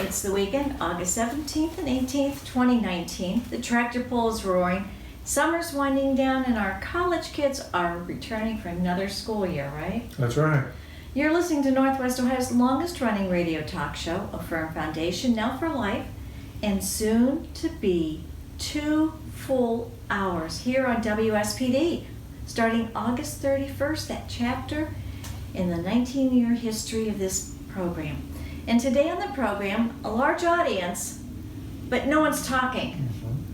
It's the weekend, August 17th and 18th, 2019. The tractor pull is roaring. Summer's winding down and our college kids are returning for another school year, right? That's right. You're listening to Northwest Ohio's longest running radio talk show, Affirm Foundation, now for life, and soon to be 2 full hours here on WSPD. Starting August 31st, that chapter in the 19-year history of this program. And today on the program, a large audience, but no one's talking.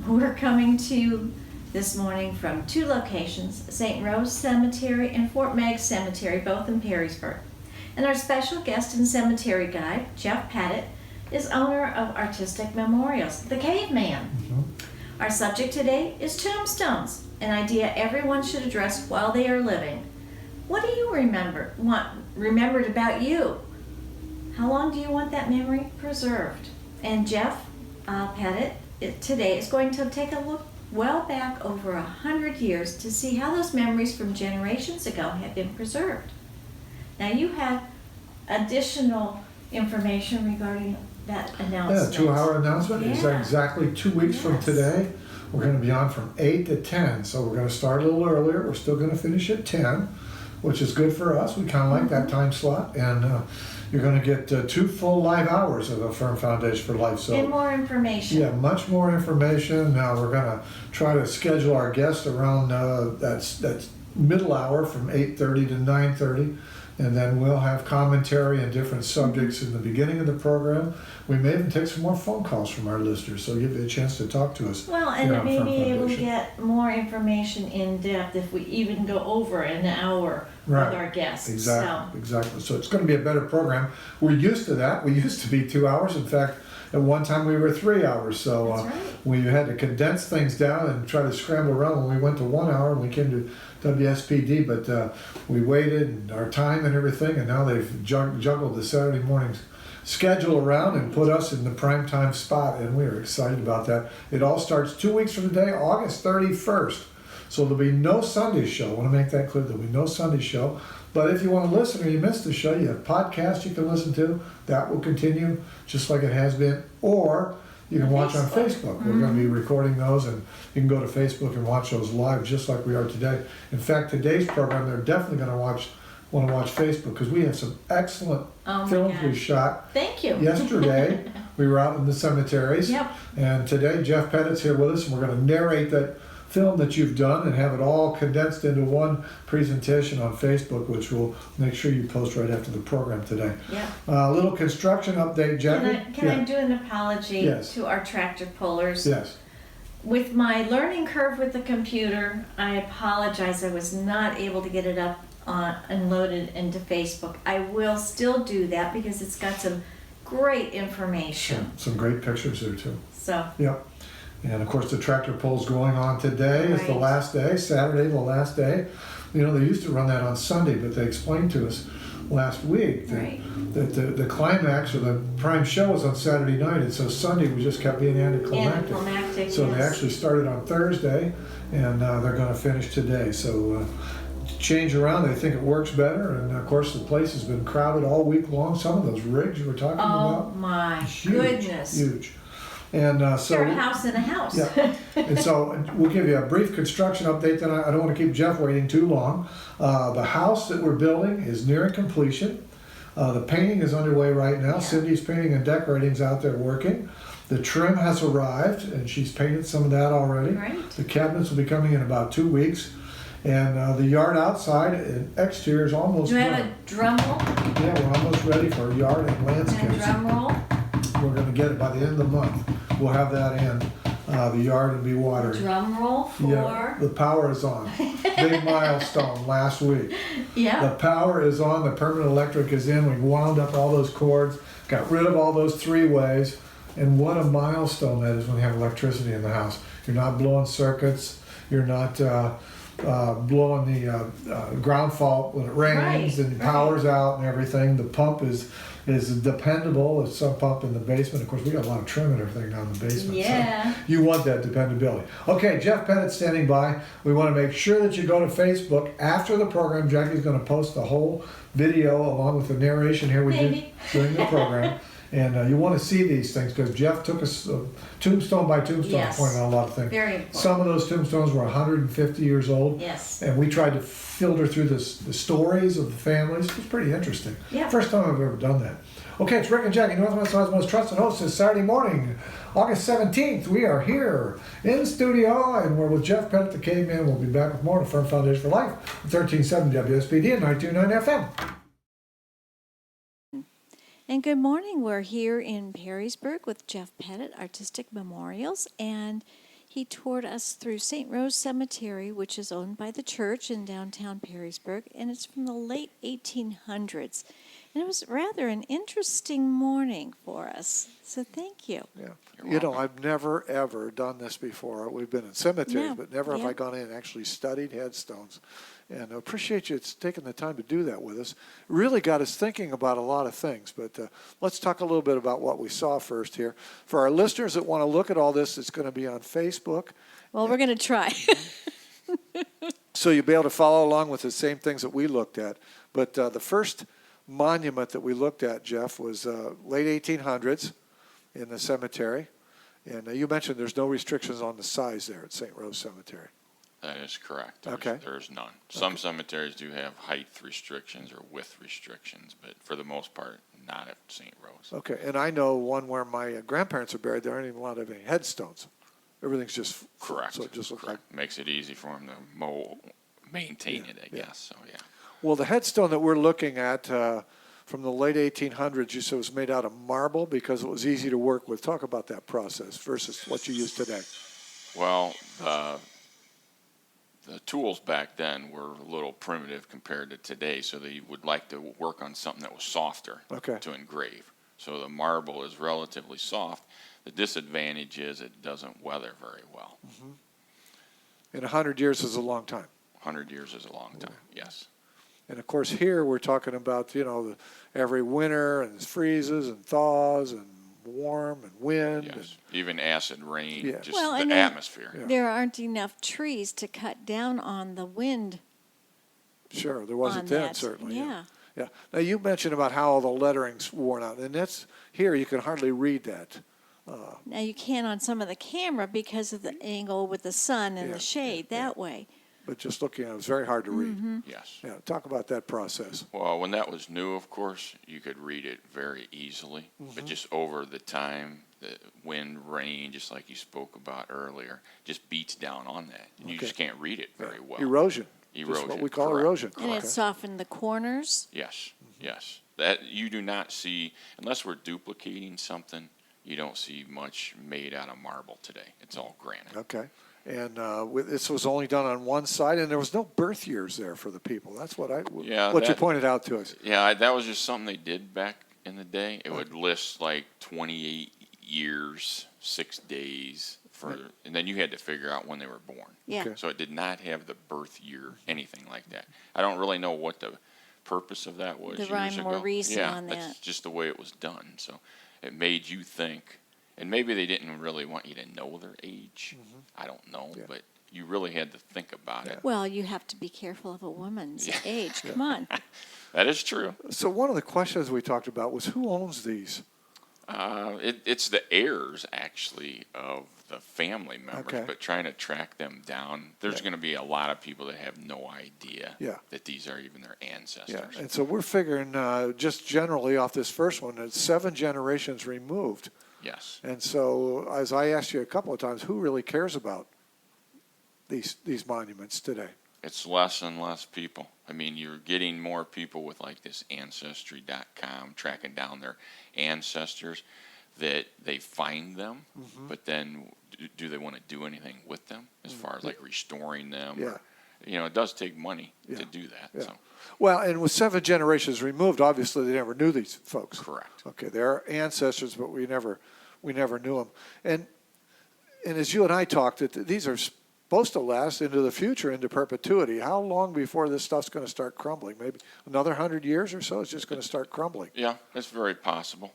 We're coming to you this morning from 2 locations, St. Rose Cemetery and Fort Meigs Cemetery, both in Perrysburg. And our special guest and cemetery guide, Jeff Pettit, is owner of Artistic Memorials, the Caveman. Our subject today is tombstones, an idea everyone should address while they are living. What do you remembered about you? How long do you want that memory preserved? And Jeff Pettit today is going to take a look well back over 100 years to see how those memories from generations ago have been preserved. Now you have additional information regarding that announcement. Yeah, 2-hour announcement. Yeah. It's exactly 2 weeks from today. We're going to be on from 8 to 10, so we're going to start a little earlier. We're still going to finish at 10, which is good for us. We kind of like that time slot, and you're going to get 2 full live hours of Affirm Foundation for Life. So, and more information. Yeah, much more information. Now we're going to try to schedule our guests around that middle hour from 8:30 to 9:30. And then we'll have commentary on different subjects in the beginning of the program. We may even take some more phone calls from our listeners, so give you a chance to talk to us. Well, and it may be able to get more information in depth if we even go over an hour with our guests. Exactly. So it's going to be a better program. We're used to that. We used to be 2 hours. In fact, at one time we were 3 hours. So we had to condense things down and try to scramble around when we went to 1 hour and we came to WSPD, but we waited and our time and everything, and now they've juggled the Saturday morning schedule around and put us in the prime time spot, and we are excited about that. It all starts 2 weeks from today, August 31st. So there'll be no Sunday show. I want to make that clear. There'll be no Sunday show. But if you want to listen or you missed the show, you have podcasts you can listen to. That will continue just like it has been. Or you can watch on Facebook. We're going to be recording those, and you can go to Facebook and watch those live just like we are today. In fact, today's program, they're definitely going to want to watch Facebook because we have some excellent films we shot. Thank you. Yesterday, we were out in the cemeteries. Yep. And today, Jeff Pettit's here with us, and we're going to narrate that film that you've done and have it all condensed into one presentation on Facebook, which we'll make sure you post right after the program today. Yeah. A little construction update, Jackie. Can I do an apology to our tractor pullers? Yes. With my learning curve with the computer, I apologize. I was not able to get it up and loaded into Facebook. I will still do that because it's got some great information. Some great pictures there too. So. Yep. And of course the tractor pull's going on today. Is the last day, Saturday the last day. You know, they used to run that on Sunday, but they explained to us last week that the climax or the prime show was on Saturday night, and so Sunday we just kept being anticlimactic. So they actually started on Thursday, and they're going to finish today. So change around, they think it works better, and of course the place has been crowded all week long. Some of those rigs you were talking about. Oh my goodness. Huge. And start a house in a house. Yeah. And so we'll give you a brief construction update. Then I don't want to keep Jeff waiting too long. The house that we're building is nearing completion. The painting is underway right now. Yeah. Cindy's painting and decorating's out there working. The trim has arrived, and she's painted some of that already. Right. The cabinets will be coming in about 2 weeks. And the yard outside and exterior is almost done. Do I have a drum roll? Yeah, we're almost ready for yard and landscapes. And a drum roll? We're going to get it by the end of the month. We'll have that in. The yard will be watered. Drum roll for? Yeah, the power is on. Big milestone last week. Yeah. The power is on. The permanent electric is in. We wound up all those cords, got rid of all those 3-ways. And what a milestone that is when you have electricity in the house. You're not blowing circuits. You're not blowing the ground fault when it rains and the power's out and everything. The pump is dependable. It's some pump in the basement. Of course, we got a lot of trim and everything down in the basement. Yeah. So you want that dependability. Okay, Jeff Pettit standing by. We want to make sure that you go to Facebook after the program. Jackie's going to post the whole video along with the narration here we did during the program. And you want to see these things because Jeff took us tombstone by tombstone, Yes. pointing out a lot of things. Very important. Some of those tombstones were 150 years old. Yes. And we tried to filter through the stories of the families. It was pretty interesting. Yeah. First time I've ever done that. Okay, it's Rick and Jackie, Northwest Ohio's most trusted hosts. This Saturday morning, August 17th. We are here in studio, and we're with Jeff Pettit, the Caveman. We'll be back with more on the Firm Foundation for Life, 1370 WSBD and 929 FM. And good morning. We're here in Perrysburg with Jeff Pettit, Artistic Memorials, and he toured us through St. Rose Cemetery, which is owned by the church in downtown Perrysburg, and it's from the late 1800s. And it was rather an interesting morning for us, so thank you. Yeah. You know, I've never, ever done this before. We've been in cemeteries, No. but never have Yeah. I gone in and actually studied headstones. And I appreciate you taking the time to do that with us. Really got us thinking about a lot of things. But let's talk a little bit about what we saw first here. For our listeners that want to look at all this, it's going to be on Facebook. Well, we're going to try. So you'll be able to follow along with the same things that we looked at. But the first monument that we looked at, Jeff, was late 1800s in the cemetery. And you mentioned there's no restrictions on the size there at St. Rose Cemetery. That is correct. There's none. Some cemeteries do have height restrictions or width restrictions, but for the most part, not at St. Rose. Okay, and I know one where my grandparents are buried. There aren't even allowed to have any headstones. Everything's just Correct. So it just looks Correct. Makes it easy for them to maintain it, I guess. So yeah. Well, the headstone that we're looking at from the late 1800s, you said was made out of marble because it was easy to work with. Talk about that process versus what you use today. Well, the tools back then were a little primitive compared to today, so they would like to work on something that was softer to engrave. So the marble is relatively soft. The disadvantage is it doesn't weather very well. Mm-hmm. And 100 years is a long time. 100 years is a long time, yes. And of course, here we're talking about, you know, every winter and it freezes and thaws and warm and wind. Yes, And, even acid rain, Yeah. just Well, the and atmosphere. Yeah. There aren't enough trees to cut down on the wind. sure, there wasn't on then, that. certainly. Yeah. Yeah. Now, you mentioned about how all the lettering's worn out, and that's here you can hardly read that. Now you can on some of the camera because of the angle with the sun and Yeah, the shade that way. But just looking at it, it was very hard to read. Mm-hmm. Yes. Yeah, talk about that process. Well, when that was new, of course, you could read it very easily. But just over the time, the wind, rain, just like you spoke about earlier, just beats down on that. And you just can't read it very well. Erosion. Just Erosion, what we call correct. erosion. And it softened the corners. Yes, yes. That you do not see, unless we're duplicating something, you don't see much made out of marble today. It's all granite. Okay. And this was only done on one side, and there was no birth years there for the people. That's what what you pointed out to us. Yeah, that was just something they did back in the day. It would list like 28 years, 6 days, and then you had to figure out when they were born. Yeah. Okay. So it did not have the birth year, anything like that. I don't really know what the purpose of that was The years rhyme or ago. reason yeah, on that's that. just the way it was done. So it made you think, and maybe they didn't really want you to know their age. I don't know, Yeah. but you really had to think about it. Well, you have to be careful of a woman's age. Come on. That is true. So one of the questions we talked about was who owns these? It's the heirs, actually, of the family members, Okay. but trying to track them down. There's going to be a lot of people that have no idea that these are even their ancestors. Yeah, and so we're figuring just generally off this first one, it's 7 generations removed. Yes. And so, as I asked you a couple of times, who really cares about these monuments today? It's less and less people. I mean, you're getting more people with like this Ancestry.com tracking down their ancestors that they find them, but then do they want to do anything with them as far as like restoring them? Yeah. Or, it does take money to do that. Yeah. So. Well, and with 7 generations removed, obviously they never knew these folks. Correct. Okay, they're ancestors, but we never knew them. And as you and I talked, that these are supposed to last into the future, into perpetuity. How long before this stuff's going to start crumbling? Maybe another 100 years or so. It's just going to start crumbling. Yeah, that's very possible.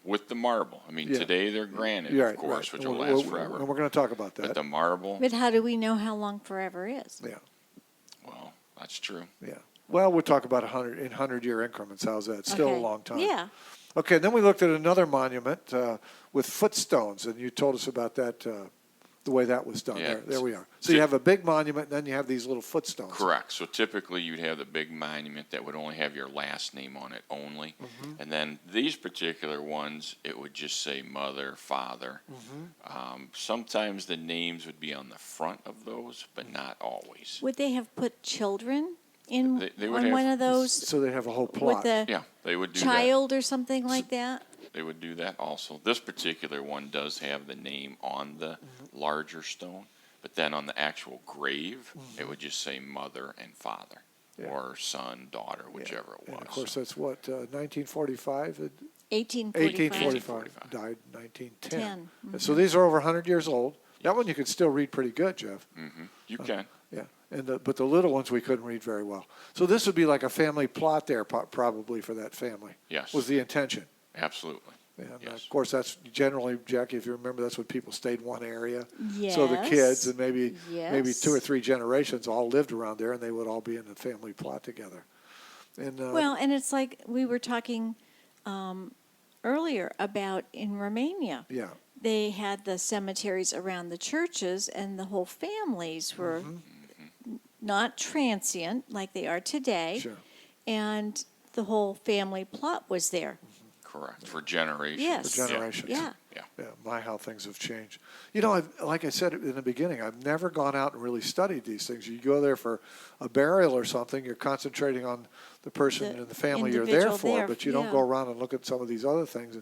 With the marble, I mean, today they're granite, You're of course, which will We'll- last forever. And we're going to talk about But that. the marble, But how do we know how long forever is? Yeah, well, that's true. yeah. Well, we'll talk about 100 in 100-year increments. How's that? Still a Okay. long time. Yeah. Okay, then we looked at another monument with footstones, and you told us about that, the way that was done. Yeah. There we are. So you have a big monument, and then you have these little footstones. Correct. So typically you'd have the big monument that would only have your last name on it only. And then these particular ones, it would just say mother, father. Sometimes the names would be on the front of those, but not always. Would they have put children in They would on have- one of those So they have a whole with plot. the Yeah, they would do child or something like that? that. They would do that also. This particular one does have the name on the larger stone, but then on the actual grave, it would just say mother and father, or son, daughter, whichever it was. And of course, that's what, 1945? 1845. 1845. Died 1910. 10. And so these are over 100 years old. That one you could still read pretty good, Jeff. You can. Yeah, but the little ones we couldn't read very well. So this would be like a family plot there, probably for that family. Yes. Was the intention. Absolutely. And Yes. of course, that's generally, Jackie, if you remember, that's when people stayed in one area. So the kids and maybe Yes. 2 or 3 generations all lived around there, and they would all be in the family plot together. And Well, and it's like we were talking earlier about in Romania. yeah, They had the cemeteries around the churches, and the whole families were not transient like they are today. sure. And the whole family plot was there. Correct. For generations. Yes. For generations. Yeah. Yeah. Yeah, my, how things have changed. You know, like I said in the beginning, I've never gone out and really studied these things. You go there for a burial or something, you're concentrating on the person The and the family you're there individual for, there, but you don't yeah. go around and look at some of these other things.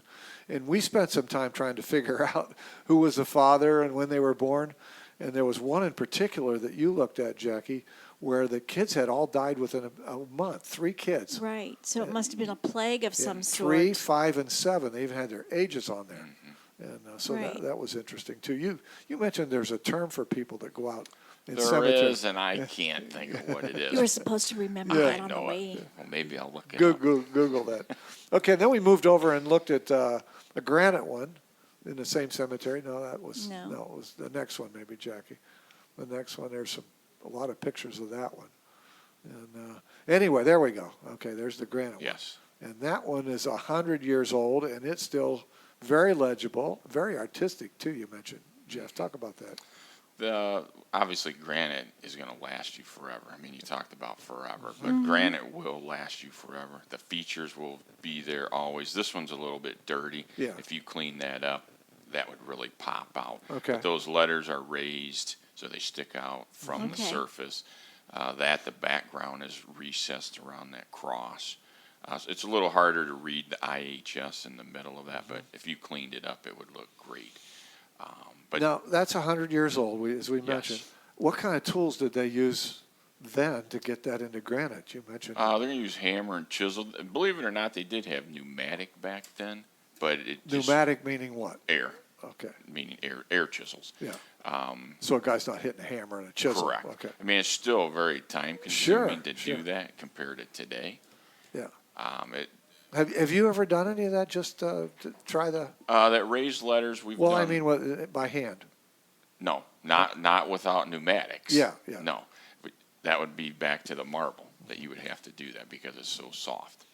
And we spent some time trying to figure out who was the father and when they were born. And there was one in particular that you looked at, Jackie, where the kids had all died within a month, 3 kids. Right. So it must have been a plague of Yeah, some 3, sort. 5, and 7. They even had their ages on there. And so Right. that was interesting, too. You mentioned there's a term for people that go out in There cemeteries. is, and I can't think of what it is. You were supposed to remember Yeah. that I on the know way. it. Well, maybe I'll look it up. Google that. Okay, then we moved over and looked at a granite one in the same cemetery. No, that was No. it was the next one, maybe, Jackie. The next one, there's a lot of pictures of that one. And anyway, there we go. Okay, there's the granite one. Yes. And that one is 100 years old, and it's still very legible, very artistic, too, you mentioned. Jeff, talk about that. Obviously, granite is going to last you forever. I mean, you talked about forever, but granite will last you forever. The features will be there always. This one's a little bit dirty. Yeah. If you clean that up, that would really pop out. Okay. But those letters are raised, so they stick out from the Okay. surface. The background is recessed around that cross. So it's a little harder to read the IHS in the middle of that, but if you cleaned it up, it would look great. But Now, that's 100 years old, as we Yes. mentioned. What kind of tools did they use then to get that into granite? You mentioned. they're going to use hammer and chisel. Believe it or not, they did have pneumatic back then, but it just Pneumatic meaning what? air, Okay, meaning air chisels. yeah. So a guy's not hitting a hammer and a chisel. Correct. Okay, I mean, it's still very time consuming to sure. do that compared to today. yeah. It Have you ever done any of that? Just to try the. that raised letters we've Well, done. I mean, by hand. No, not without pneumatics. Yeah, yeah. No, but that would be back to the marble that you would have to do that because it's so soft.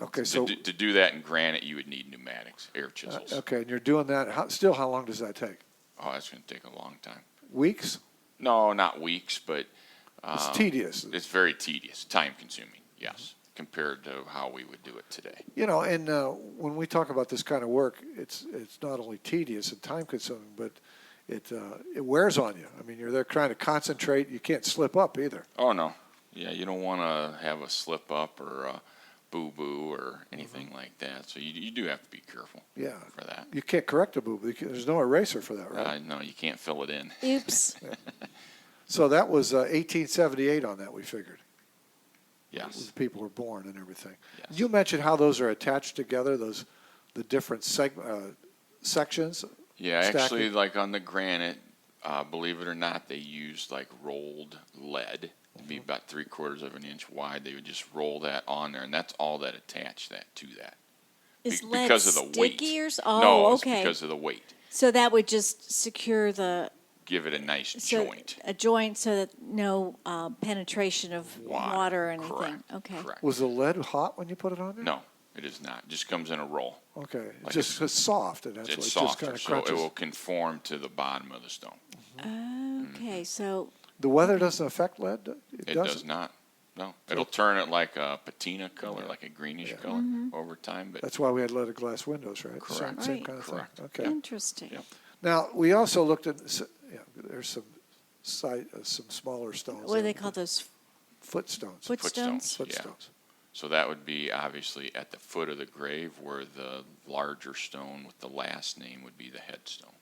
Okay, so to do that in granite, you would need pneumatics, air chisels. okay, and you're doing that. How long does that take? Oh, that's going to take a long time. Weeks? No, not weeks, but It's tedious. it's very tedious, time consuming. Yes, compared to how we would do it today. You know, and when we talk about this kind of work, it's not only tedious and time consuming, but it wears on you. I mean, you're there trying to concentrate. You can't slip up either. Oh no, yeah, you don't want to have a slip up or a boo boo or anything like that. So you do have to be careful. Yeah. For that. You can't correct a boob. There's no eraser for that, right? No, you can't fill it in. Oops. So that was 1878 on that, we figured. Yes. People were born and everything. Yes. You mentioned how those are attached together, the different sections. Yeah, stacking. actually, like on the granite, believe it or not, they used like rolled lead. It'd be about 3/4 of an inch wide. They would just roll that on there, and that's all that attached that to that. Is Be- lead because of the weight. sticky or No, it's okay. because of the weight. So that would just secure the Give it a nice so joint. a joint so that no penetration of water or anything. Correct. Okay. Correct. Was the lead hot when you put it on there? No, it is not. It just comes in a roll. Okay, Like just it's soft, and that's what It's it just softer, kind of so crunches. it will conform to the bottom of the stone. Okay, so The weather doesn't affect lead? It doesn't? does not. No, it'll turn it like a patina color, like a greenish color over time. But That's why we had leaded glass windows, right? Correct. Same Right. kind of Correct. thing. Okay. interesting. Yep. Now, we also looked at, there's some some smaller stones. What do they call those? Footstones. Footstones? Yeah. Footstones. So that would be obviously at the foot of the grave, where the larger stone with the last name would be the headstone,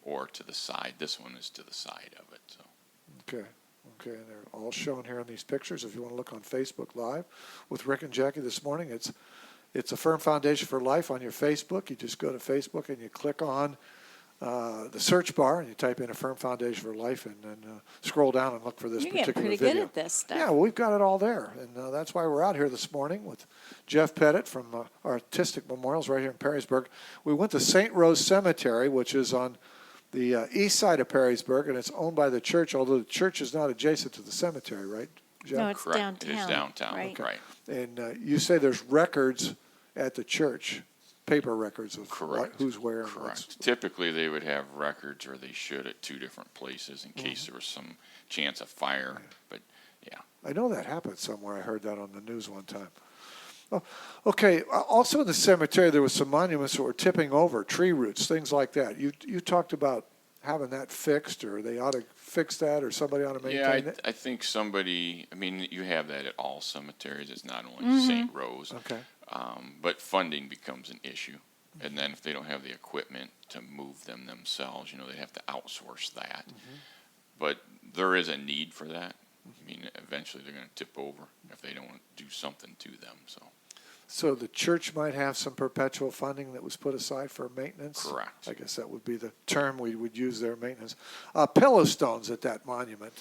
or to the side. This one is to the side of it. So. Okay. Okay, and they're all shown here in these pictures. If you want to look on Facebook Live with Rick and Jackie this morning, it's a Firm Foundation for Life on your Facebook. You just go to Facebook and you click on the search bar and you type in a Firm Foundation for Life and then scroll down and look for this You're particular getting pretty video. good at this stuff. Yeah, well, we've got it all there, and that's why we're out here this morning with Jeff Pettit from Artistic Memorials right here in Perrysburg. We went to St. Rose Cemetery, which is on the east side of Perrysburg, and it's owned by the church, although the church is not adjacent to the cemetery, right, Jeff? No, it's Correct. downtown. It is downtown. Right. Right. And you say there's records at the church, paper records of Correct. who's where. And what's- Correct. Typically, they would have records, or they should, at two different places in case there was some chance of fire. But yeah. I know that happened somewhere. I heard that on the news one time. Oh, okay. Also in the cemetery, there was some monuments that were tipping over, tree roots, things like that. You talked about having that fixed, or they ought to fix that, or somebody ought to maintain Yeah, it. I think somebody. I mean, you have that at all cemeteries. It's not only St. Rose. Okay. But funding becomes an issue, and then if they don't have the equipment to move them themselves, they have to outsource that. But there is a need for that. I mean, eventually they're going to tip over if they don't do something to them. So the church might have some perpetual funding that was put aside for maintenance? Correct. I guess that would be the term we would use there, maintenance. Pillow stones at that monument.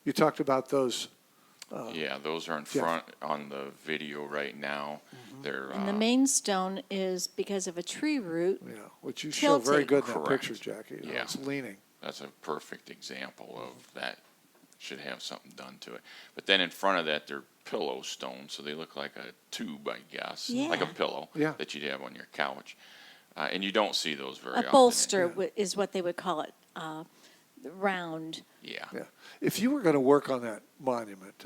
You talked about those. Yeah, those are in front on the video right now. They're And the main stone is because of a tree root. Yeah, which you show very Tilting. good in that Correct. picture, Jackie. Yeah. It's leaning. That's a perfect example of that. Should have something done to it. But then in front of that, they're pillow stones, so they look like a tube, I guess, like a Yeah. pillow Yeah. that you'd have on your couch. And you don't see those very A often. bolster is what they would call it, round. Yeah. Yeah. If you were going to work on that monument,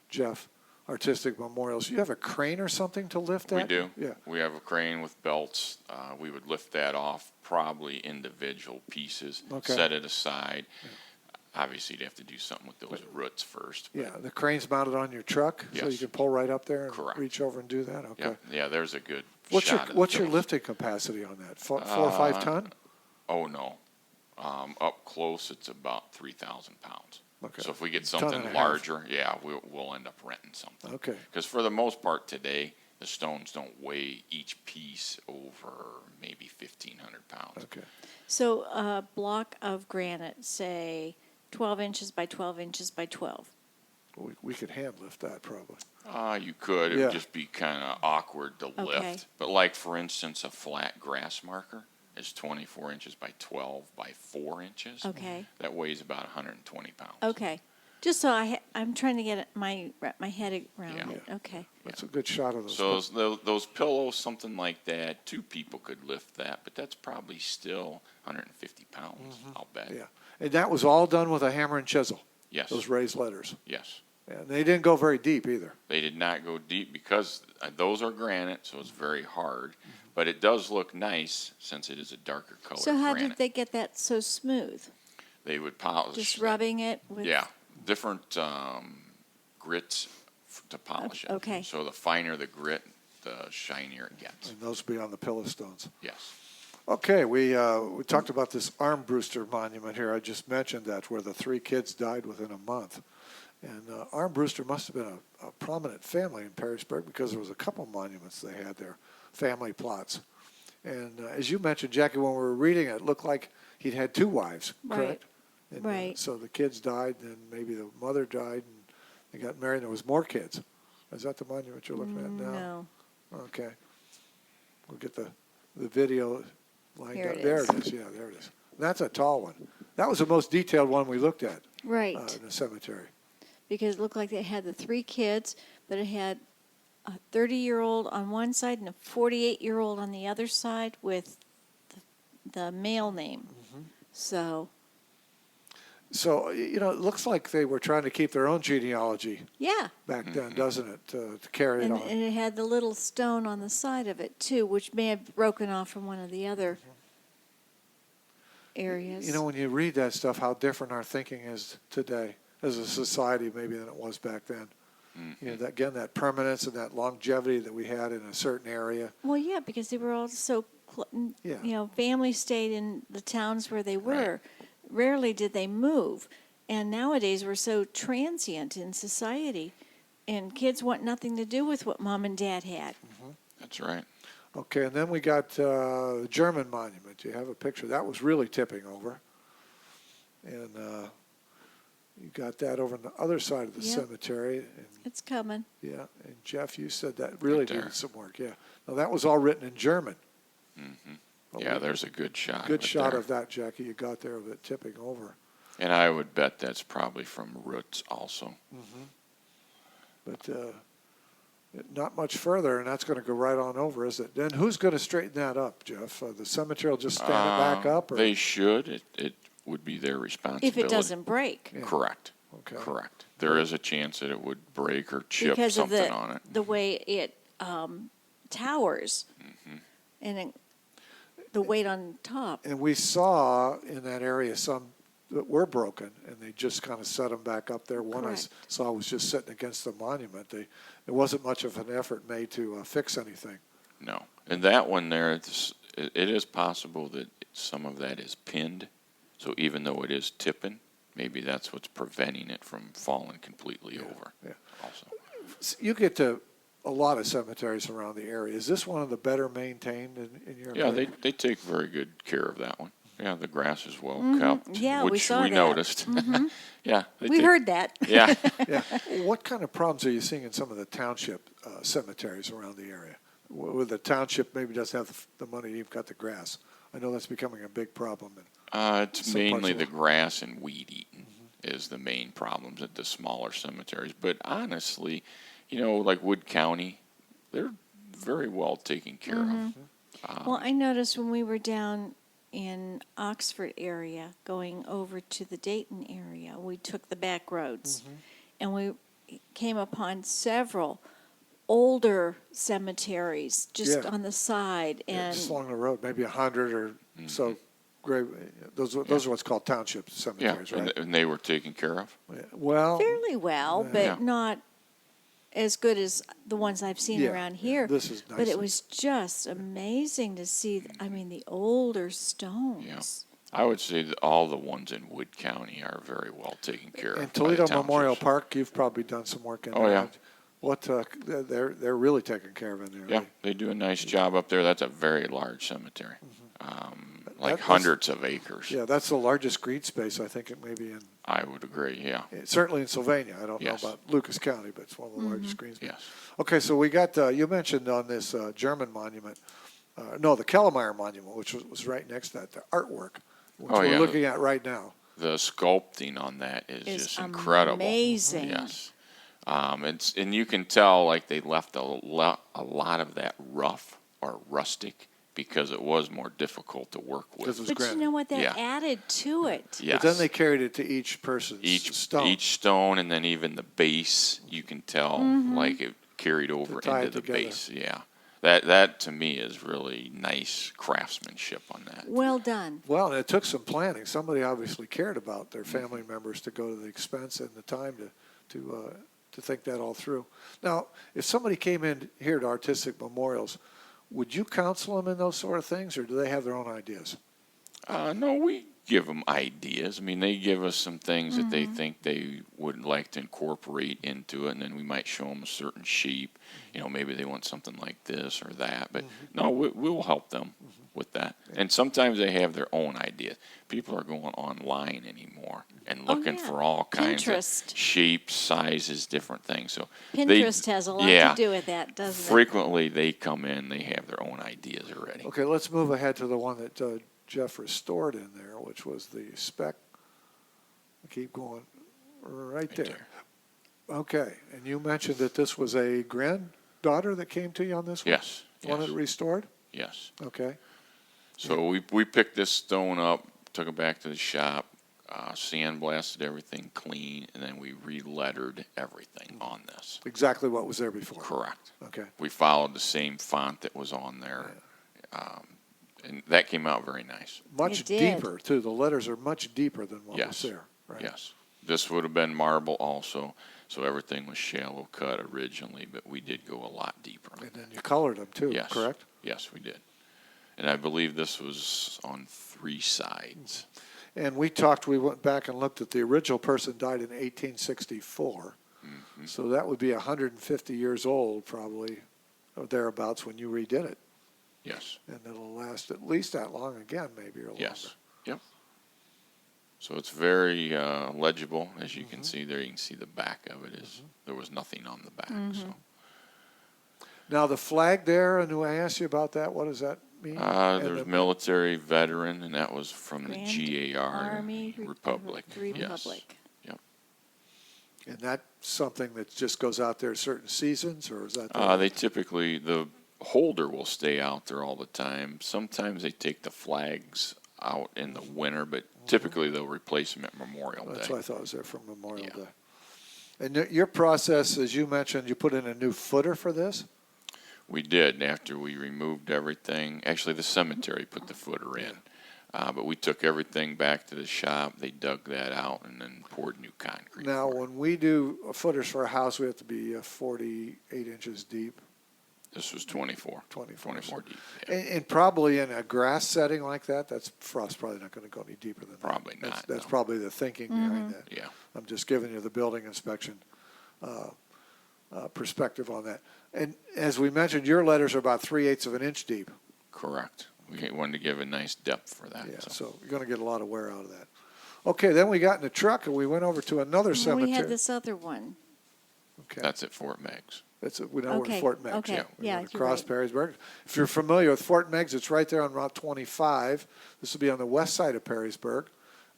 Jeff, Artistic Memorials, you have a crane or something to lift that? We do. Yeah. We have a crane with belts. We would lift that off, probably individual pieces, Okay. set it aside. Obviously, you'd have to do something with those roots first. But Yeah, the crane's mounted on your truck, so you Yes. can pull right up there and Correct. reach over and do that? Okay. Yeah, there's a good What's shot of the your pillows. lifting capacity on that? 4 or 5 ton? Oh, no. Up close, it's about 3,000 pounds. Okay. So if we get Ton and a something half. larger, yeah, we'll end up renting something. Okay. Because for the most part today, the stones don't weigh each piece over maybe 1,500 pounds. Okay. So a block of granite, say 12 inches by 12 inches by 12. We could hand lift that probably. You could. It Yeah. would just be kind of awkward to Okay. lift. But like, for instance, a flat grass marker is 24 inches by 12 by 4 inches. Okay. That weighs about 120 pounds. Okay. Just so I'm trying to wrap my head around Yeah. it. Okay. That's a good shot of those. So those pillows, something like that, 2 people could lift that, but that's probably still 150 pounds, I'll bet. Yeah. And that was all done with a hammer and chisel, Yes. those raised letters. Yes. And they didn't go very deep either. They did not go deep because those are granite, so it's very hard. But it does look nice since it is a darker color So how granite. did they get that so smooth? They would polish. Just rubbing it with. Yeah, different grits to polish it. Okay. So the finer the grit, the shinier it gets. And those would be on the pillow stones. Yes. Okay, we talked about this Armbruster monument here. I just mentioned that, where the 3 kids died within a month. And Armbruster must have been a prominent family in Perrysburg, because there was a couple monuments they had there, family plots. And as you mentioned, Jackie, when we were reading it looked like he'd had 2 wives, Right. correct? And, Right. so the kids died, and maybe the mother died, and they got married, and there was more kids. Is that the monument you're looking at now? No. Okay. We'll get the video lined Here up. it There is. it is. Yeah, there it is. That's a tall one. That was the most detailed one we looked at Right. in the cemetery. Because it looked like they had the 3 kids, but it had a 30-year-old on one side and a 48-year-old on the other side with the male name. So, So, it looks like they were trying to keep their own genealogy yeah. back then, doesn't it, to carry it And, on? and it had the little stone on the side of it, too, which may have broken off from one of the other areas. When you read that stuff, how different our thinking is today as a society maybe than it was back then. That permanence and that longevity that we had in a certain area. Well, yeah, because they were all so, Yeah. family stayed in the towns where they were. Right. Rarely did they move. And nowadays we're so transient in society, and kids want nothing to do with what mom and dad had. That's right. Okay, and then we got the German monument. You have a picture. That was really tipping over. And you got that over on the other side of the Yep. cemetery. And, It's coming. yeah, and Jeff, you said that really there. needed some work. Yeah. Now, that was all written in German. Yeah, there's a good shot. Good of it shot there. of that, Jackie, you got there of it tipping over. And I would bet that's probably from roots also. But not much further, and that's going to go right on over, is it? Then who's going to straighten that up, Jeff? The cemetery will just stand it back up? Or? They should. It would be their responsibility. If it doesn't break. Yeah. Correct. Okay. Correct. There is a chance that it would break or chip Because of something on it. the way it towers and the weight on top. And we saw in that area some that were broken, and they just kind of set them back up there. One Correct. I saw was just sitting against the monument. There wasn't much of an effort made to fix anything. No. And that one there, it is possible that some of that is pinned. So even though it is tipping, maybe that's what's preventing it from falling completely over. Yeah. Also. You get to a lot of cemeteries around the area. Is this one of the better maintained in your Yeah, opinion? they take very good care of that one. Yeah, the grass is well kept, Yeah, we which saw that. noticed. Yeah, We heard that. Yeah, Yeah. What kind of problems are you seeing in some of the township cemeteries around the area? Where the township maybe doesn't have the money to even cut the grass. I know that's becoming a big problem. it's Some mainly parts the of- grass and weed eating is the main problems at the smaller cemeteries. But honestly, like Wood County, they're very well taken care of. Well, I noticed when we were down in Oxford area going over to the Dayton area, we took the back roads and we came upon several older cemeteries just Yeah. on the side. And Just along the road, maybe 100 or so grave. Those are what's called township Yeah, cemeteries, right? and they were taken care of. Yeah. Well, fairly well, but Yeah. not as good as the ones I've seen Yeah, around yeah, here. this is But nice. it was just amazing to see, the older stones. I would say that all the ones in Wood County are very well taken care of. in by the Toledo Memorial townships. Park, you've probably done some work in Oh, there. yeah. What they're really taking care of in there. Yeah, they do a nice job up there. That's a very large cemetery, like That's- hundreds of acres. Yeah, that's the largest green space I think it may be in. I would agree. Yeah. Certainly in Sylvania. I don't Yes. know about Lucas County, but it's one of the largest green spaces. Yes. Okay, so we got you mentioned on this German monument, the Kellermeyer monument, which was right next to that, the artwork, which Oh, we're yeah. looking at right now. The sculpting on that is Is just incredible. amazing. Yes. And you can tell like they left a lot of that rough or rustic because it was more difficult to work Because it with. was But you granite. know what? That Yeah. added to it. Yes. But then they carried it to each person's stone. Each stone, and then even the base, you can tell like it carried over tie into it the together. base. Yeah. That to me is really nice craftsmanship on that. Well done. Well, and it took some planning. Somebody obviously cared about their family members to go to the expense and the time to think that all through. Now, if somebody came in here to Artistic Memorials, would you counsel them in those sort of things, or do they have their own ideas? No, we give them ideas. I mean, they give us some things that they think they would like to incorporate into it, and then we might show them a certain shape. Maybe they want something like this or that. But no, we'll help them with that. And sometimes they have their own ideas. People are going online anymore and looking yeah. for all kinds Pinterest. of shapes, sizes, different things. So Pinterest has a lot yeah, to do with that, doesn't it? frequently they come in, they have their own ideas already. Okay, let's move ahead to the one that Jeff restored in there, which was the spec. Keep going right there. Okay, and you mentioned that this was a Gren granddaughter that came to you on this one? Yes. Wanted Yes. it restored? Yes. Okay. So we picked this stone up, took it back to the shop, sandblasted everything clean, and then we re-lettered everything on this. Exactly what was there before. Correct. Okay. We followed the same font that was on there, and that came out very nice. Much It did. deeper, too. The letters are much deeper than what was Yes. there. Right? Yes. This would have been marble also, so everything was shallow cut originally, but we did go a lot deeper on And then that. you colored them, too, Yes. correct? Yes, we did. And I believe this was on 3 sides. And we went back and looked at the original person died in 1864. Mm-hmm. So that would be 150 years old, probably, or thereabouts, when you redid it. Yes. And it'll last at least that long again, maybe, or longer. Yes. Yep. So it's very legible, as you can see there. You can see the back of it is there was nothing on the back. So Now, the flag there, and I asked you about that, what does that mean? And there was the- military veteran, and that was from the Grand GAR Army Republic. The Yes. Republic. Yep. And that's something that just goes out there certain seasons, or is that? They typically, the holder will stay out there all the time. Sometimes they take the flags out in the winter, but typically they'll replace them at Memorial That's Day. what I thought was there for Memorial Yeah. Day. And your process, as you mentioned, you put in a new footer for this? We did after we removed everything. Actually, the cemetery put the footer in. But we took everything back to the shop. They dug that out and then poured new concrete. Now, for it. when we do footers for a house, we have to be 48 inches deep. This was 24. 24 deep. Yeah. And probably in a grass setting like that, frost's probably not going to go any deeper than that. Probably not, That's no. probably the thinking behind that. Yeah. I'm just giving you the building inspection perspective on that. And as we mentioned, your letters are about 3/8 of an inch deep. Correct. We wanted to give a nice depth for that. Yeah, so. so you're going to get a lot of wear out of that. Okay, then we got in the truck and we went over to another Well, cemetery. we had this other one. Okay. That's at Fort Meigs. We know we're Okay, in Fort Meigs. okay, We yeah, went you're across right. Perrysburg. If you're familiar with Fort Meigs, it's right there on Route 25. This will be on the west side of Perrysburg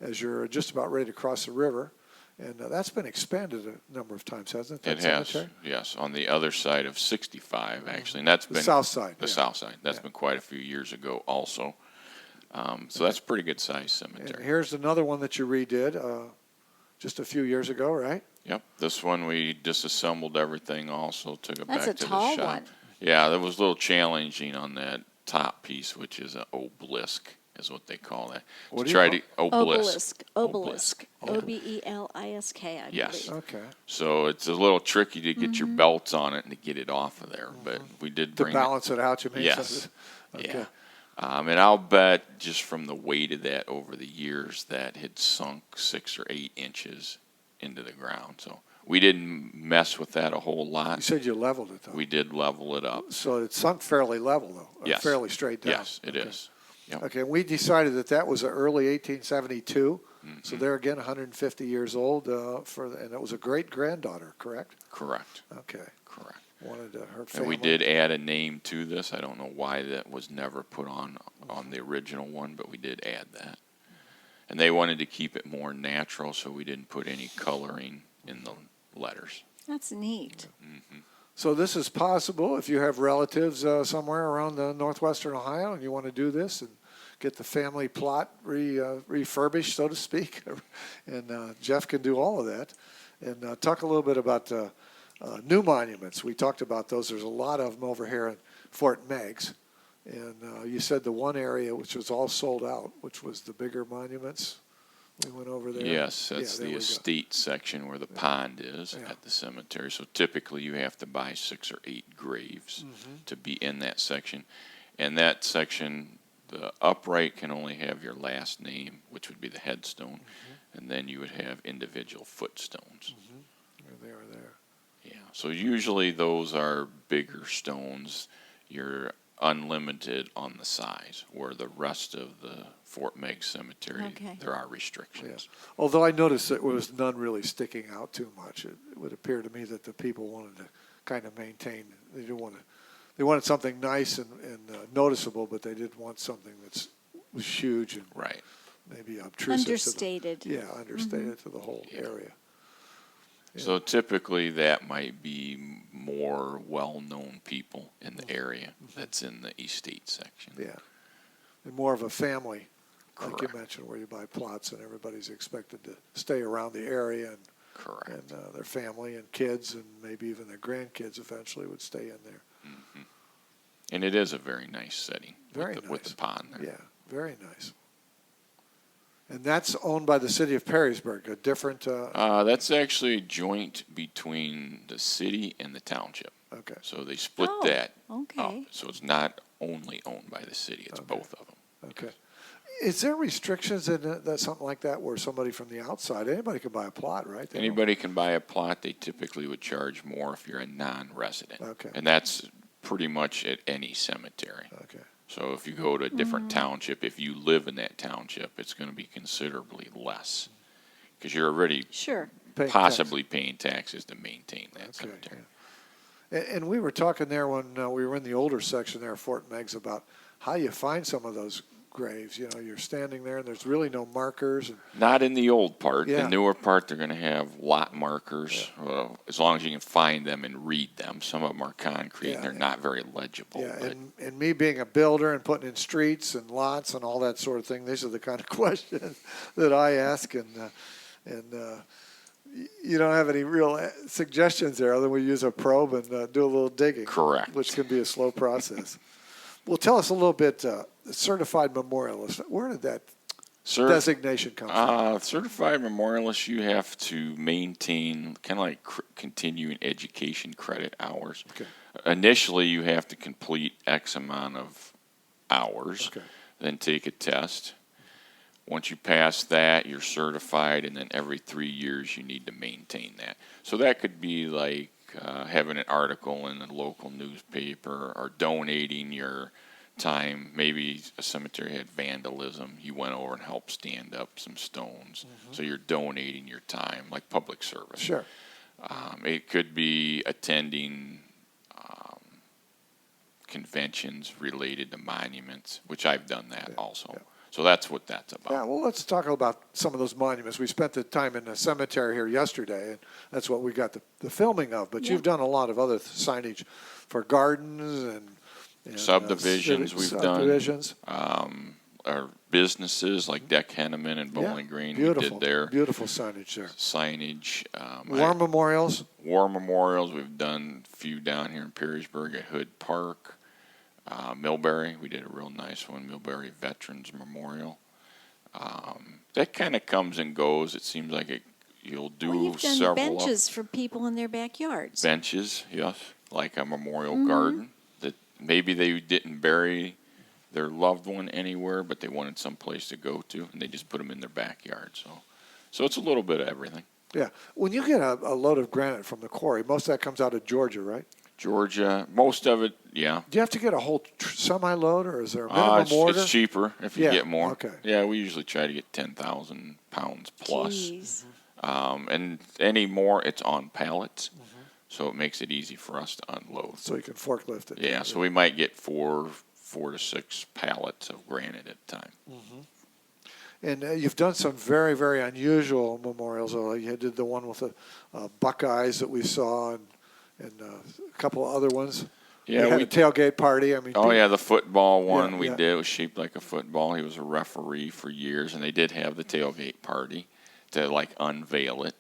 as you're just about ready to cross the river. And that's been expanded a number of times, hasn't it? It that has, cemetery? yes, on the other side of 65, actually. And that's The been south side. the yeah. south side. That's Yeah. been quite a few years ago also. So that's a pretty good sized And cemetery. here's another one that you redid just a few years ago, right? Yep. This one we disassembled everything also, took it That's back a to tall the shop. one. Yeah, that was a little challenging on that top piece, which is an obelisk, is what they call that. What to do you try call- to obelisk. Obelisk. Obelisk, I Yes. believe. Okay. So it's a little tricky to get your belts on it and to get it off of there, but we did To bring balance it out, you mean? Yes. Okay. Yeah. And I'll bet just from the weight of that over the years that had sunk 6 or 8 inches into the ground. So we didn't mess with that a whole You lot. said you leveled it, though. We did level it up. So it's sunk fairly level, though? Yes. Fairly straight down? Yes, it is. Yep. Okay, we decided that was early 1872. Mm-hmm. So they're again 150 years old, and it was a great-granddaughter, correct? Correct. Okay. Correct. Wanted her And family. we did add a name to this. I don't know why that was never put on the original one, but we did add that. And they wanted to keep it more natural, so we didn't put any coloring in the letters. That's neat. So this is possible if you have relatives somewhere around northwestern Ohio and you want to do this and get the family plot refurbished, so to speak. And Jeff can do all of that. And talk a little bit about new monuments. We talked about those. There's a lot of them over here in Fort Meigs. And you said the one area which was all sold out, which was the bigger monuments. We went over there. Yes, that's there the we go. estate section where the pond is Yeah. at the cemetery. So typically you have to buy 6 or 8 graves to be in that section. And that section, the upright can only have your last name, which would be the headstone. And then you would have individual footstones. They are there. Yeah. So usually those are bigger stones. You're unlimited on the size, where the rest of the Fort Meigs Cemetery, Okay. there are restrictions. Although I noticed that there was none really sticking out too much. It would appear to me that the people wanted to kind of maintain. They didn't want to. They wanted something nice and noticeable, but they didn't want something that was huge and Right. maybe obtrusive. Understated. Understated to the whole area. So typically that might be more well-known people in the area that's in the estate section. Yeah. And more of a family, like you Correct. mentioned, where you buy plots and everybody's expected to stay around the area, and Correct. their family and kids and maybe even their grandkids eventually would stay in there. And it is a very nice setting Very with nice. the pond there. Yeah, very nice. And that's owned by the city of Perrysburg, a different, That's actually joint between the city and the township. okay. So they split Oh, that okay. up. So it's not only owned by the city, it's Okay. both of them. Okay. Is there restrictions in that, something like that, where somebody from the outside, anybody can buy a plot, right? They don't- Anybody can buy a plot. They typically would charge more if you're a non-resident. Okay. And that's pretty much at any cemetery. Okay. So if you go to a different township, if you live in that township, it's going to be considerably less. Because you're already Sure. Paying possibly paying taxes to maintain that tax. cemetery. Okay. And we were talking there when we were in the older section there, Fort Meigs, about how you find some of those graves. You know, you're standing there and there's really no markers. And Not in the old part. Yeah. The newer part, they're going to have lot markers, as long as you can find them and read them. Some of them are concrete, Yeah. and they're not very legible. yeah, But and me being a builder and putting in streets and lots and all that sort of thing, these are the kind of questions that I ask, and you don't have any real suggestions there, other than we use a probe and do a little digging. Correct. Which can be a slow process. Well, tell us a little bit, certified memorialist, where did that designation come from? Certified memorialist, you have to maintain kind of like continuing education credit hours. Okay. Initially, you have to complete X amount of hours, Okay. then take a test. Once you pass that, you're certified, and then every 3 years you need to maintain that. So that could be like having an article in the local newspaper or donating your time. Maybe a cemetery had vandalism. You went over and helped stand up some stones. So you're donating your time, like public service. Sure. It could be attending conventions related to monuments, which I've done that also. yeah. So that's what that's about. Yeah, well, let's talk about some of those monuments. We spent the time in the cemetery here yesterday, and that's what we got the filming of. But Yeah. you've done a lot of other signage for gardens and Subdivisions we've done. subdivisions. Our businesses like Deck Henneman and Bowling Green, Beautiful, we did their beautiful signage there. signage. War memorials. War memorials, we've done a few down here in Perrysburg at Hood Park. Millbury, we did a real nice one, Millbury Veterans Memorial. That kind of comes and goes. It seems like you'll do Well, you've done several benches for people in their backyards. benches, yes, like a memorial garden that maybe they didn't bury their loved one anywhere, but they wanted some place to go to, and they just put them in their backyard. So it's a little bit of everything. Yeah. When you get a load of granite from the quarry, most of that comes out of Georgia, right? Georgia, most of it, yeah. Do you have to get a whole semi-load, or is there a minimum order? It's cheaper if you Yeah, get more. okay. Yeah, we usually try to get 10,000 pounds plus. Jeez. And any more, it's on pallets, so it makes it easy for us to unload. So you can forklift it. Yeah, so we might get four to six pallets of granite at a time. And you've done some very, very unusual memorials. You did the one with the Buckeyes that we saw, and a couple of other ones. Yeah, you had we a tailgate party. I mean, Oh yeah, the football one Yeah, we yeah. did was shaped like a football. He was a referee for years, and they did have the tailgate party to like unveil it.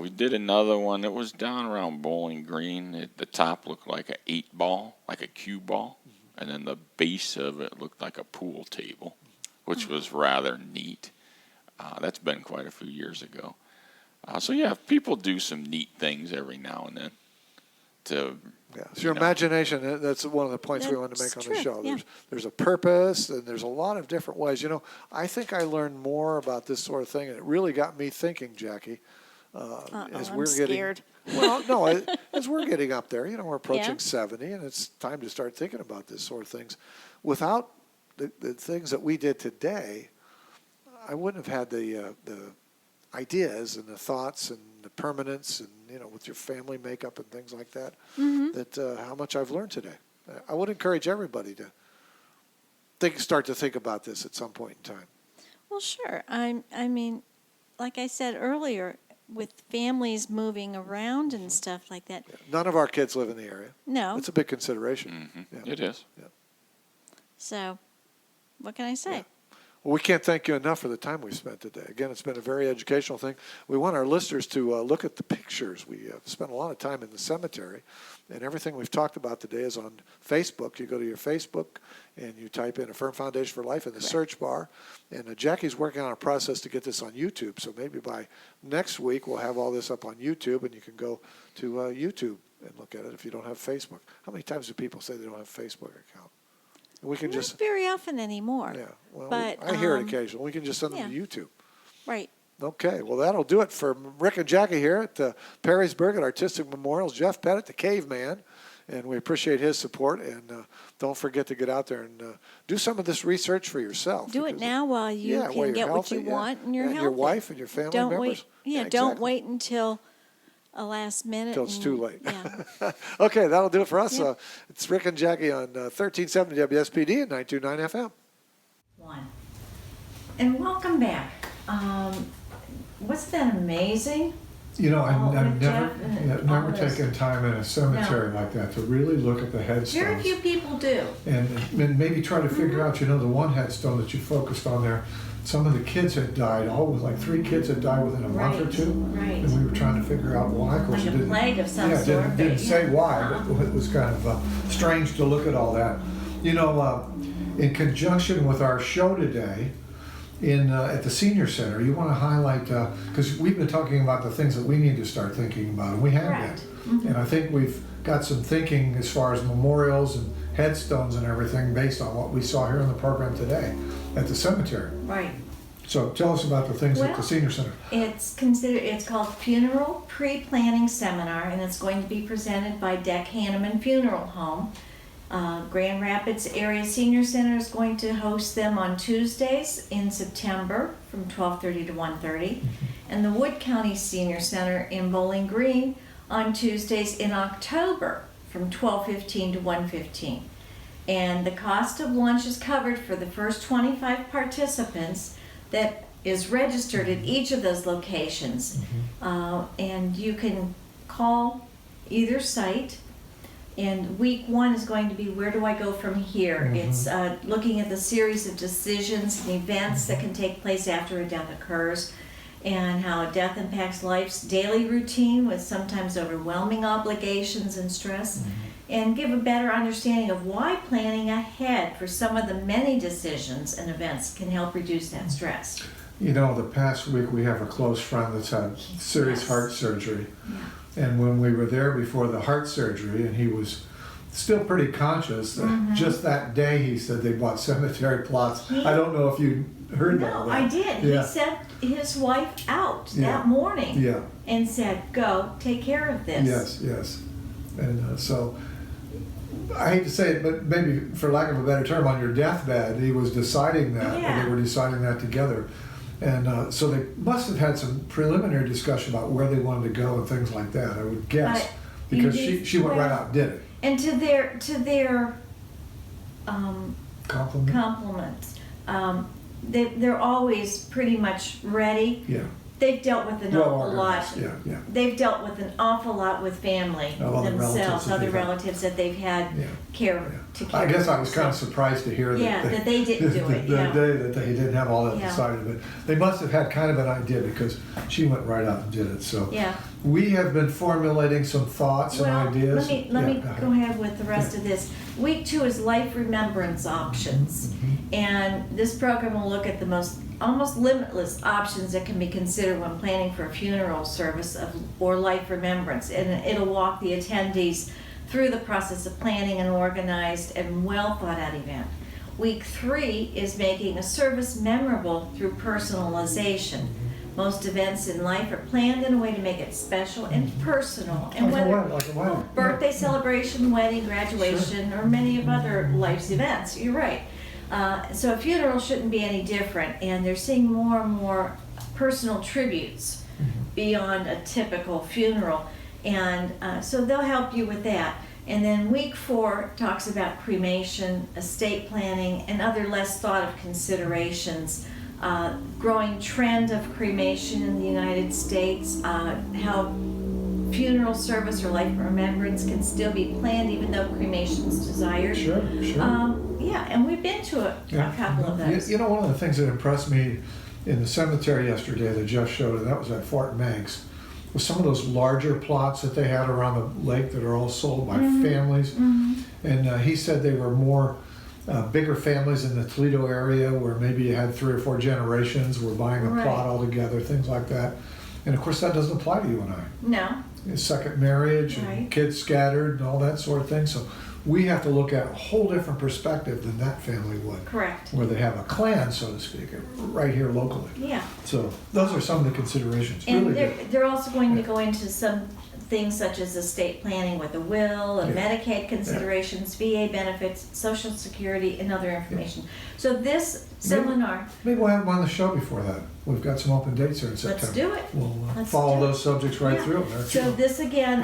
We did another one that was down around Bowling Green. The top looked like an 8-ball, like a cue ball, and then the base of it looked like a pool table, which was rather neat. That's been quite a few years ago. So yeah, people do some neat things every now and then. Yeah. So your imagination, that's one of the points we wanted to That's make on the true, show. yeah. There's a purpose, and there's a lot of different ways. You know, I think I learned more about this sort of thing, and it really got me thinking, Jackie. As I'm we're getting, scared. well, no, as we're getting up there, you know, we're approaching Yeah. 70, and it's time to start thinking about this sort of things. Without the things that we did today, I wouldn't have had the ideas and the thoughts and the permanence and, you know, with your family makeup and things like that, that how much I've learned today. I would encourage everybody to start to think about this at some point in time. Well, sure. I mean, like I said earlier, with families moving around and stuff like that. None of our kids live in the area. No. It's a big consideration. Yeah. It is. Yeah. So, what can I say? Yeah. Well, we can't thank you enough for the time we've spent today. Again, it's been a very educational thing. We want our listeners to look at the pictures. We spent a lot of time in the cemetery, and everything we've talked about today is on Facebook. You go to your Facebook, and you type in Affirm Foundation for Life in the search bar. And Jackie's working on a process to get this on YouTube. So maybe by next week, we'll have all this up on YouTube, and you can go to YouTube and look at it if you don't have Facebook. How many times do people say they don't have a Facebook account? We can Not just, very often anymore. yeah, well, but, I hear it occasionally. We can just send them yeah. to YouTube. Right. Okay, well, that'll do it for Rick and Jackie here at Perrysburg at Artistic Memorials. Jeff Pettit, the caveman, and we appreciate his support. And don't forget to get out there and do some of this research for yourself. Do it now while you while can you're get what you healthy, want and you're and healthy. your wife and your family don't members. Wait, yeah, exactly. don't wait until a last minute. Till it's too late. Yeah. Okay, that'll do it for us. Yep. It's Rick and Jackie on 1370 WSPD and 929 FM. And welcome back. Wasn't that amazing? You know, All I've with never, Jeff and yeah, never all this. taken time in a cemetery like that to really look at the Very headstones. few people do. And maybe try to figure out, you know, the one headstone that you focused on there, some of the kids had died, like 3 kids had died within a month or Right, two. right. And we were trying to figure out why. Of course, Like it a didn't, plague of some yeah, sort, didn't, but didn't say yeah. why, but it was kind of strange to look at all that. You know, in conjunction with our show today, at the senior center, you want to highlight, because we've been talking about the things that we need to start thinking about, and we have Correct. been. And I think we've got some thinking as far as memorials and headstones and everything based on what we saw here in the program today at the cemetery. Right. So tell us about the things at Well, the senior center. It's called Funeral Pre-Planning Seminar, and it's going to be presented by Deck Hanneman Funeral Home. Grand Rapids Area Senior Center is going to host them on Tuesdays in September from 12:30 to 1:30, and the Wood County Senior Center in Bowling Green on Tuesdays in October from 12:15 to 1:15. And the cost of lunch is covered for the first 25 participants that is registered at each of those locations. And you can call either site. And week 1 is going to be, where do I go from here? It's looking at the series of decisions and events that can take place after a death occurs, and how a death impacts life's daily routine with sometimes overwhelming obligations and stress, and give a better understanding of why planning ahead for some of the many decisions and events can help reduce that stress. You know, the past week we have a close friend that's had serious Yes. heart surgery. Yeah. And when we were there before the heart surgery, and he was still pretty conscious, just that day he said they bought cemetery plots. I don't know if you heard No, that. I did. Yeah. He sent his wife out Yeah. that morning Yeah. and said, go, take care of this. Yes, yes. And so, I hate to say it, but maybe for lack of a better term, on your deathbed, he was deciding that, Yeah. or they were deciding that together. And so they must have had some preliminary discussion about where they wanted to go and things like that, I would guess. But Because you she went right well, out and did it. And to their Compliment? compliments, they're always pretty much ready. Yeah. They've dealt with an Well awful lot. organized, yeah, yeah. They've dealt with an awful lot with family Of other relatives themselves, that other they've had. relatives that they've had Yeah. care Yeah. to care. I guess I was for. kind of surprised to hear that. Yeah, that they didn't do it, yeah. The day that they didn't have all that Yeah. decided, but they must have had kind of an idea because she went right out and did it, so. Yeah. We have been formulating some thoughts and Well, ideas. let me Yeah, go ahead with the rest of this. Week 2 is life remembrance options. And this program will look at the almost limitless options that can be considered when planning for a funeral service or life remembrance. And it'll walk the attendees through the process of planning an organized and well thought out event. Week 3 is making a service memorable through personalization. Most events in life are planned in a way to make it special and personal. And Like a whether wedding, like a wedding, birthday yeah. celebration, wedding, graduation, or many of other life's events, you're right. So a funeral shouldn't be any different, and they're seeing more and more personal tributes beyond a typical funeral. And so they'll help you with that. And then week 4 talks about cremation, estate planning, and other less thought of considerations growing trend of cremation in the United States, how funeral service or life remembrance can still be planned even though cremation's desired. Sure. Yeah, and we've been to a couple of those. You know, one of the things that impressed me in the cemetery yesterday that Jeff showed, and that was at Fort Meigs, was some of those larger plots that they had around the lake that are all sold by families. And he said they were more bigger families in the Toledo area where maybe you had 3 or 4 generations were buying a plot all together, things like that. And of course that doesn't apply to you and I. No. Second marriage and kids scattered and all that sort of thing. So we have to look at a whole different perspective than that family would. Correct. Where they have a clan, so to speak, right here locally. Yeah. So those are some of the considerations. And really they're also going to go into some things such as estate planning with a will, and Medicaid considerations, VA benefits, Social Security, and other information. So this seminar... Maybe we'll have them on the show before that. We've got some open dates here in September. Let's do it. We'll follow those subjects right through. So this again,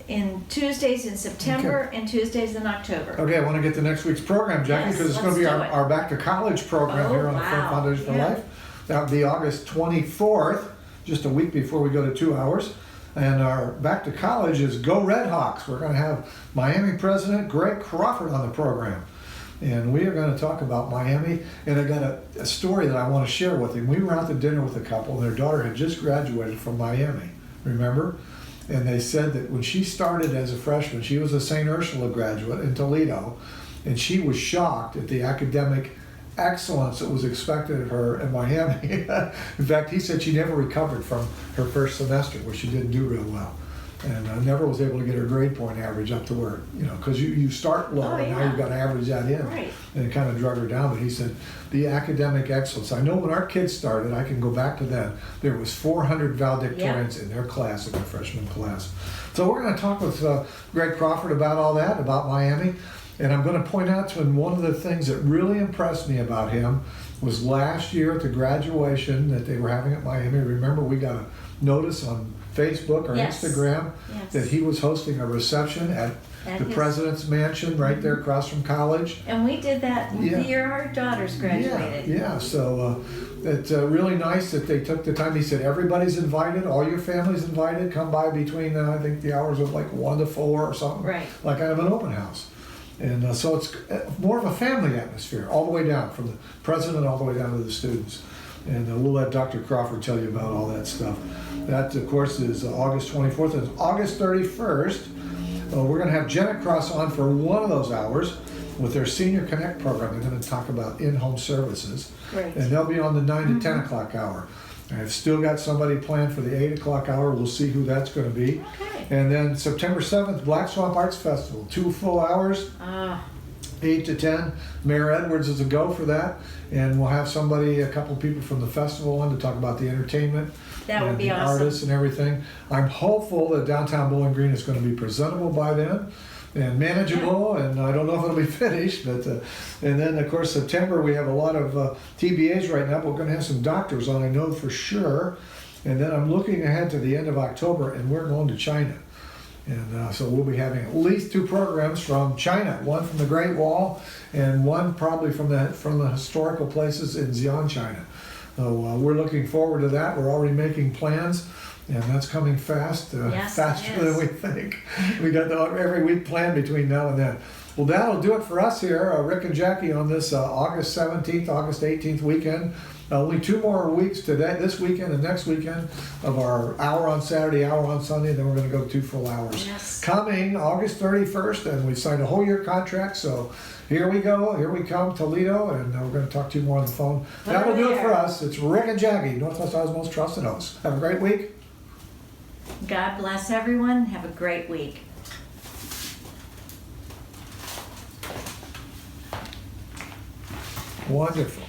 in Tuesdays in September and Tuesdays in October. Okay, I want to get to next week's program, Jackie, because it's going to be our Back to College program here on the Firm Foundation for Life. That will be August 24th, just a week before we go to 2 hours. And our Back to College is Go Red Hawks. We're going to have Miami President Greg Crawford on the program. And we are going to talk about Miami. And I got a story that I want to share with him. We were out to dinner with a couple, and their daughter had just graduated from Miami, remember? And they said that when she started as a freshman, she was a St. Ursula graduate in Toledo, and she was shocked at the academic excellence that was expected of her in Miami. In fact, he said she never recovered from her first semester where she didn't do real well. And never was able to get her grade point average up to where, because you start low and now you've got to average that in. Right. And it kind of drug her down. But he said, the academic excellence. I know when our kids started, I can go back to then, there was 400 valedictorians in their class, in their freshman class. So we're going to talk with Greg Crawford about all that, about Miami. And I'm going to point out to him one of the things that really impressed me about him was last year at the graduation that they were having at Miami. Remember, we got a notice on Facebook or Instagram that he was hosting a reception at the president's mansion right there across from college. And we did that the year our daughters graduated. So it's really nice that they took the time. He said, everybody's invited, all your family's invited, come by between, I think, the hours of like 1 to 4 or something. Right. Like kind of an open house. And so it's more of a family atmosphere, all the way down, from the president all the way down to the students. And we'll let Dr. Crawford tell you about all that stuff. That, of course, is August 24th. And August 31st, we're going to have Janet Cross on for one of those hours with their Senior Connect program. They're going to talk about in-home services. Great. And they'll be on the 9 to 10 o'clock hour. I've still got somebody planned for the 8 o'clock hour. We'll see who that's going to be. Okay. And then September 7th, Black Swamp Arts Festival. 2 full hours, 8 to 10. Mayor Edwards is a go for that. And we'll have somebody, a couple of people from the festival on to talk about the entertainment. That would be awesome. Artists and everything. I'm hopeful that downtown Bowling Green is going to be presentable by then and manageable, and I don't know if it'll be finished, but and then of course September we have a lot of TBAs right now, but we're going to have some doctors on, I know for sure. And then I'm looking ahead to the end of October, and we're going to China. And so we'll be having at least 2 programs from China, one from the Great Wall and one probably from the historical places in Xi'an, China. So we're looking forward to that. We're already making plans, and that's coming fast, faster than we think. We got every week planned between now and then. Well, that'll do it for us here, Rick and Jackie, on this August 17th, August 18th weekend. Only 2 more weeks today, this weekend and next weekend, of our hour on Saturday, hour on Sunday, and then we're going to go 2 full hours. Yes. Coming August 31st, and we signed a whole year contract, so here we go, here we come, Toledo, and we're going to talk to you more on the phone. That'll do it for us. It's Rick and Jackie, Northwest Iowa's most trusted hosts. Have a great week. God bless everyone. Have a great week. Wonderful.